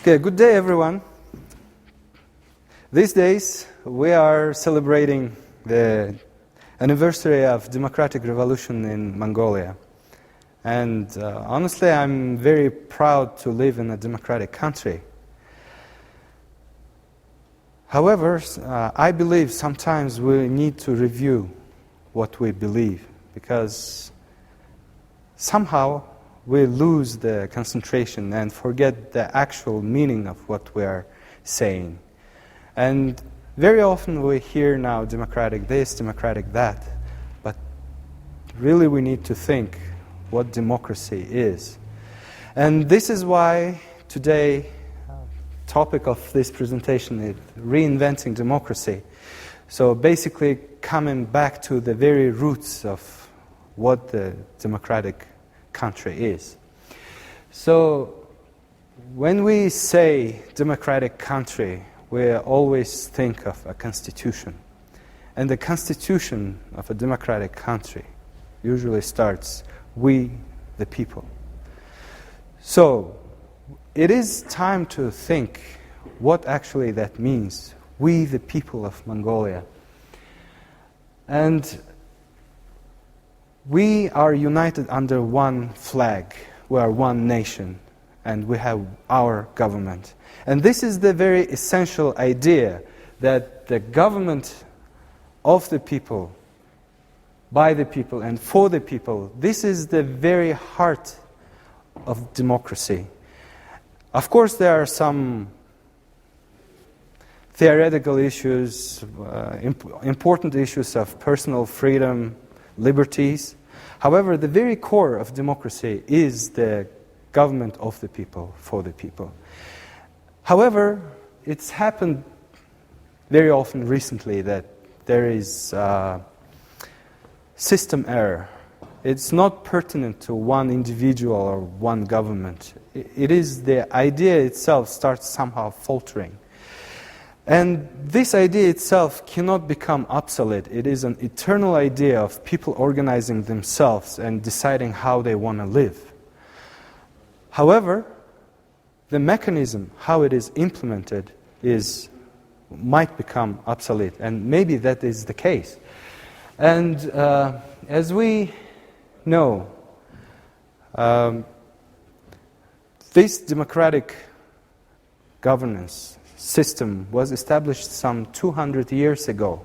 Okay, good day everyone. These days we are celebrating the anniversary of democratic revolution in Mongolia. And honestly, I'm very proud to live in a democratic country. However, I believe sometimes we need to review what we believe, because somehow we lose the concentration and forget the actual meaning of what we are saying. And very often we hear now democratic this, democratic that, but really we need to think what democracy is. And this is why today topic of this presentation is reinventing democracy. So basically coming back to the very roots of what the democratic country is. So when we say democratic country, we always think of a constitution. And the constitution of a democratic country usually starts, we the people. So it is time to think what actually that means, we the people of Mongolia. And we are united under one flag, we are one nation, and we have our government. And this is the very essential idea, that the government of the people, by the people and for the people, this is the very heart of democracy. Of course, there are some theoretical issues, important issues of personal freedom, liberties. However, the very core of democracy is the government of the people, for the people. However, it's happened very often recently that there is system error. It's not pertinent to one individual or one government. It is the idea itself starts somehow faltering. And this idea itself cannot become obsolete. It is an eternal idea of people organizing themselves and deciding how they want to live. However, the mechanism, how it is implemented, might become obsolete, and maybe that is the case. And as we know, this democratic governance system was established some 200 years ago.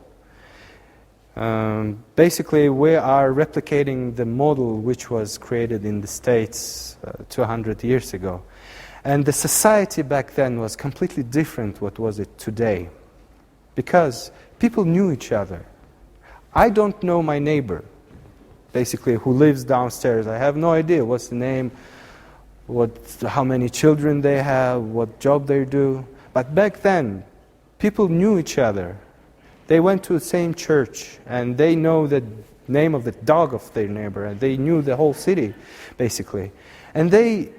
Basically, we are replicating the model which was created in the States 200 years ago. And the society back then was completely different what was it today. Because people knew each other. I don't know my neighbor, basically, who lives downstairs. I have no idea what's the name, how many children they have, what job they do. But back then, people knew each other. They went to the same church, and they know the name of the dog of their neighbor, and they knew the whole city, basically. And they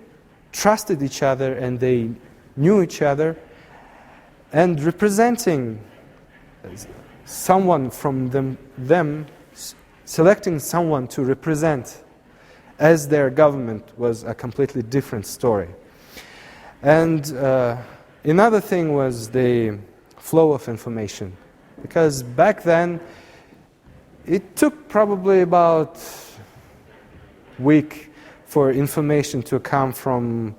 trusted each other, and they knew each other, and representing someone from them selecting someone to represent as their government was a completely different story. And another thing was the flow of information, because back then it took probably about a week for information to come from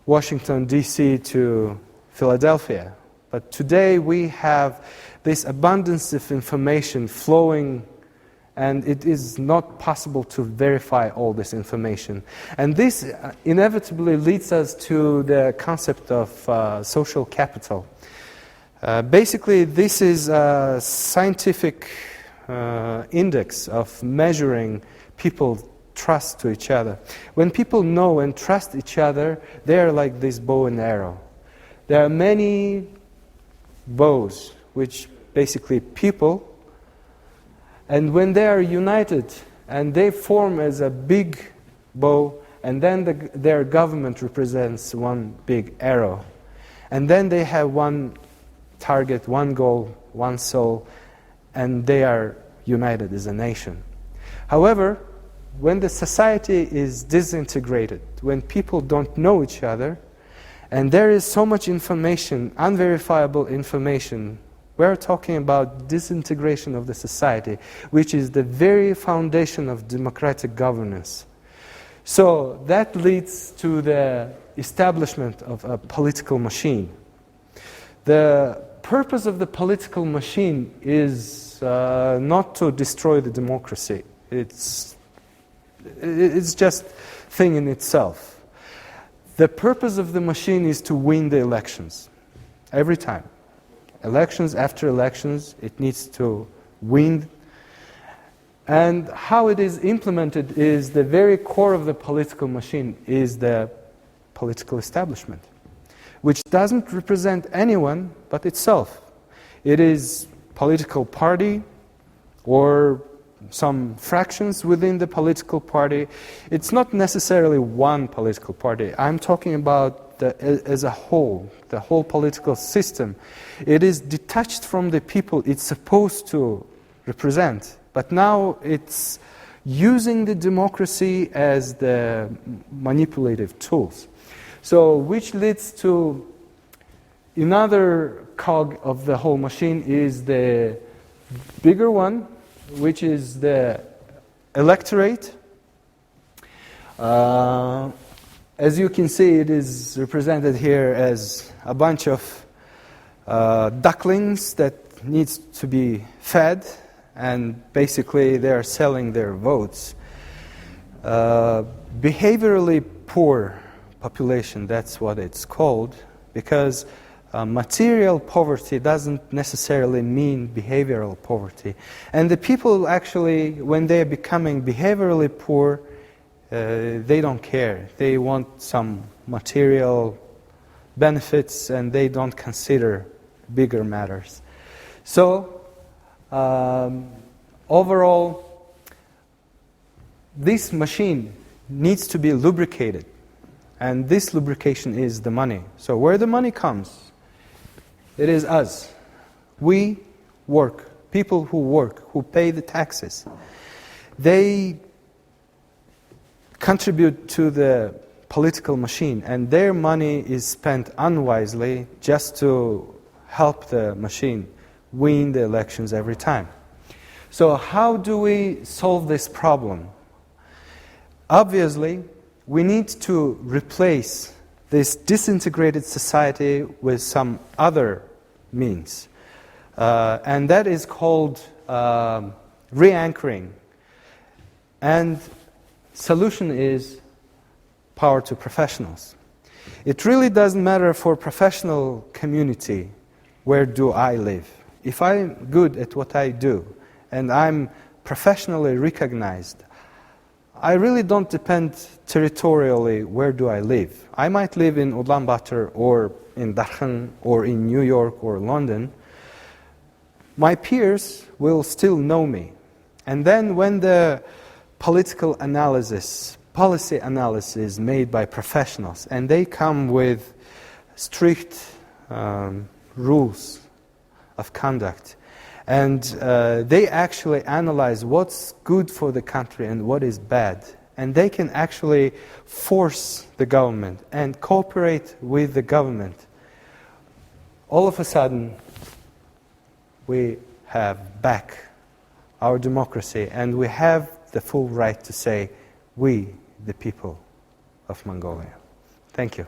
Washington, D.C. to Philadelphia. But today we have this abundance of information flowing, and it is not possible to verify all this information. And this inevitably leads us to the concept of social capital. Basically, this is a scientific index of measuring people's trust to each other. When people know and trust each other, they are like this bow and arrow. There are many bows, which basically people, and when they are united and they form as a big bow, and then their government represents one big arrow, and then they have one target, one goal, one soul, and they are united as a nation. However, when the society is disintegrated, when people don't know each other, And there is so much information, unverifiable information. We're talking about disintegration of the society, which is the very foundation of democratic governance. So that leads to the establishment of a political machine. The purpose of the political machine is not to destroy the democracy. It's just thing in itself. The purpose of the machine is to win the elections every time. Elections after elections, it needs to win. And how it is implemented is the very core of the political machine is the political establishment, which doesn't represent anyone but itself. It is political party or some fractions within the political party. It's not necessarily one political party. I'm talking about as a whole, the whole political system. It is detached from the people it's supposed to represent, but now it's using the democracy as the manipulative tools. So, which leads to another cog of the whole machine is the bigger one, which is the electorate. As you can see, it is represented here as a bunch of ducklings that needs to be fed, and basically they are selling their votes. Behaviorally poor population, that's what it's called, because material poverty doesn't necessarily mean behavioral poverty. And the people actually, when they're becoming behaviorally poor, they don't care. They want some material benefits and they don't consider bigger matters. So, overall, this machine needs to be lubricated. And this lubrication is the money. So where the money comes, it is us. We work. People who work, who pay the taxes. They contribute to the political machine, and their money is spent unwisely just to help the machine win the elections every time. So how do we solve this problem? Obviously, we need to replace this disintegrated society with some other means. And that is called re-anchoring. And solution is power to professionals. It really doesn't matter for professional community, where do I live? If I'm good at what I do, and I'm professionally recognized, I really don't depend territorially where do I live. I might live in Ulaanbaatar or in Darkhan or in New York or London. My peers will still know me. And then when the political analysis, policy analysis made by professionals, and they come with strict rules of conduct, and they actually analyze what's good for the country and what is bad. And they can actually force the government and cooperate with the government. All of a sudden, we have back our democracy, and we have the full right to say, we, the people of Mongolia. Thank you.